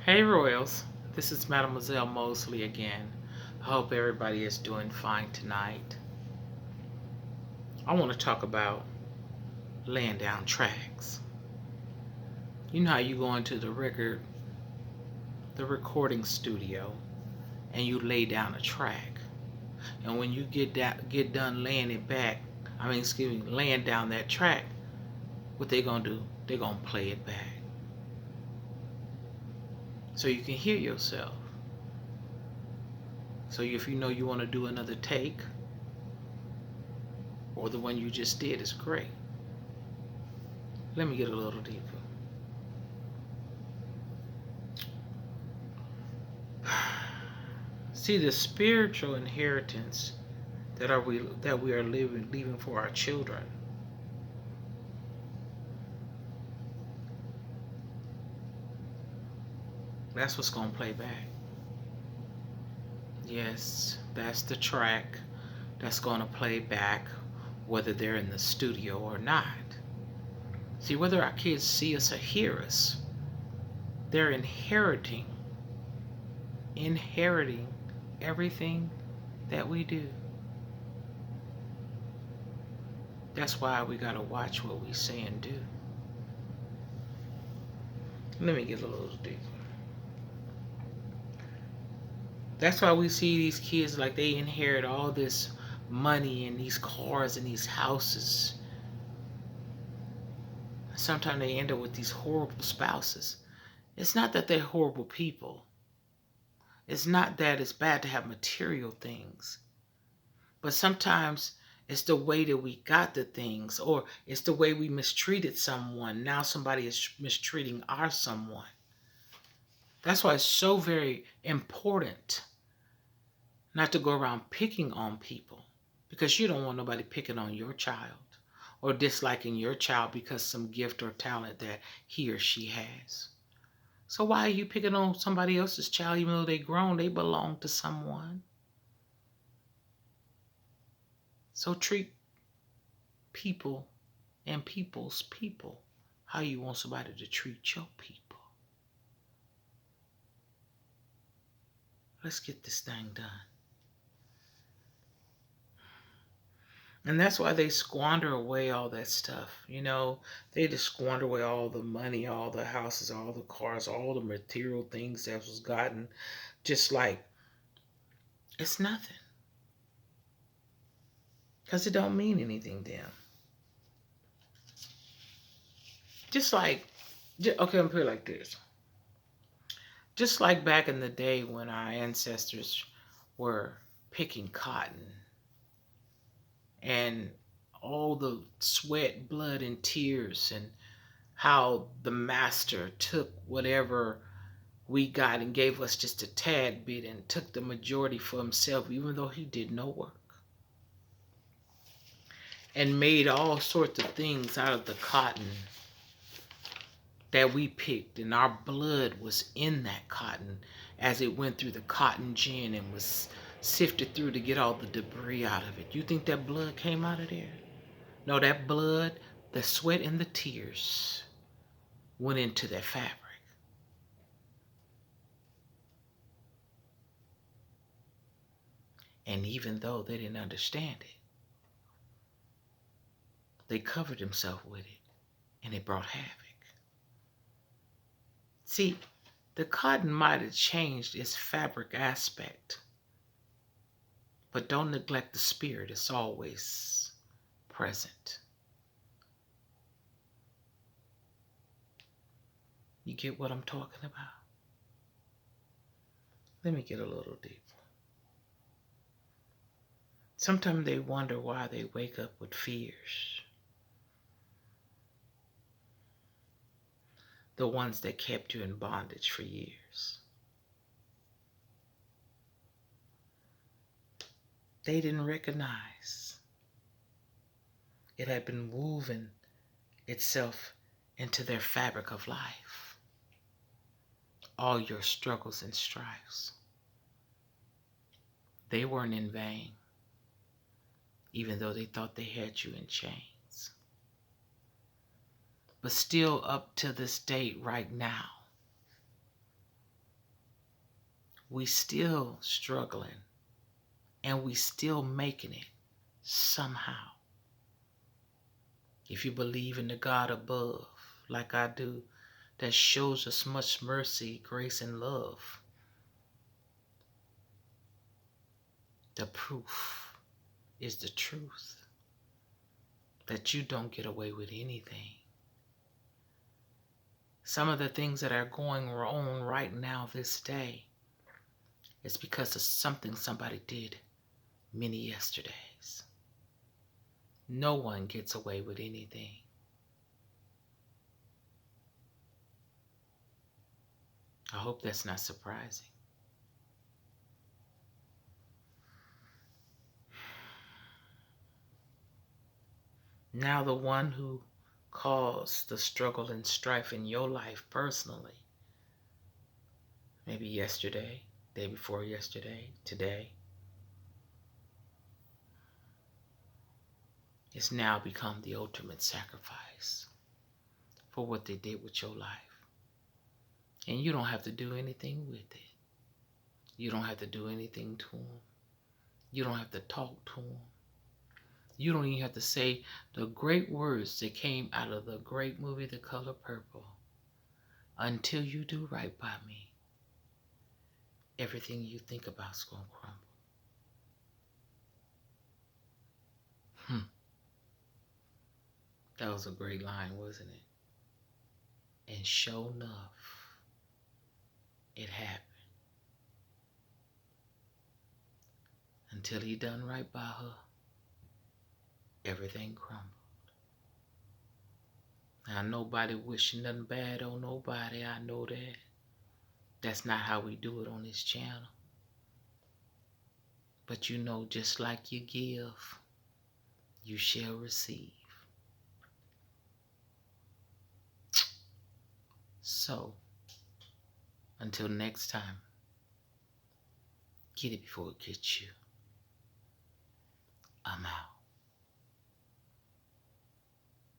Hey Royals, this is Mademoiselle Mosley again. I hope everybody is doing fine tonight. I want to talk about laying down tracks. You know how you go into the recording studio, and you lay down a track, and when you get done laying it back, laying down that track, what they gonna do? They gonna play it back, so you can hear yourself. So if you know you want to do another take, or the one you just did is great. Let me get a little deeper. See, the spiritual inheritance that we are leaving for our children. That's what's gonna play back. Yes, that's the track that's gonna play back, whether they're in the studio or not. See, whether our kids see us or hear us, they're inheriting everything that we do. That's why we gotta watch what we say and do. Let me get a little deeper. That's why we see these kids like they inherit all this money and these cars and these houses. Sometimes they end up with these horrible spouses. It's not that they're horrible people. It's not that it's bad to have material things. But sometimes it's the way that we got the things, or it's the way we mistreated someone. Now somebody is mistreating our someone. That's why it's so very important not to go around picking on people, because you don't want nobody picking on your child or disliking your child because some gift or talent that he or she has. So why are you picking on somebody else's child even though they grown? They belong to someone. So treat people and people's people how you want somebody to treat your people. Let's get this thing done. And that's why they squander away all that stuff. They just squander away all the money, all the houses, all the cars, all the material things that was gotten. Just like it's nothing. Because it don't mean anything to them. Just like, okay, I'm put it like this. Just like back in the day when our ancestors were picking cotton and all the sweat, blood, and tears, and how the master took whatever we got and gave us just a tad bit and took the majority for himself, even though he did no work, and made all sorts of things out of the cotton that we picked, and our blood was in that cotton as it went through the cotton gin and was sifted through to get all the debris out of it. You think that blood came out of there? No, that blood, the sweat and the tears went into that fabric. And even though they didn't understand it, they covered themselves with it, and it brought havoc. See, the cotton might have changed its fabric aspect, but don't neglect the spirit. It's always present. You get what I'm talking about? Let me get a little deeper. Sometimes they wonder why they wake up with fears. The ones that kept you in bondage for years. They didn't recognize it had been woven itself into their fabric of life. All your struggles and strifes, they weren't in vain, even though they thought they had you in chains. But still up to this date right now, we still struggling and we still making it somehow. If you believe in the God above, like I do, that shows us much mercy, grace, and love, the proof is the truth that you don't get away with anything. Some of the things that are going wrong right now this day is because of something somebody did many yesterdays. No one gets away with anything. I hope that's not surprising. Now the one who caused the struggle and strife in your life personally, maybe yesterday, day before yesterday, today, it's now become the ultimate sacrifice for what they did with your life. And you don't have to do anything with it. You don't have to do anything to them. You don't have to talk to them. You don't even have to say the great words that came out of the great movie, The Color Purple. Until you do right by me, everything you think about is going to crumble. That was a great line, wasn't it? And sure enough, it happened. Until he done right by her, everything crumbled. Now, nobody wishing nothing bad on nobody. I know that. That's not how we do it on this channel. But you know, just like you give, you shall receive. So, until next time, get it before it gets you. I'm out.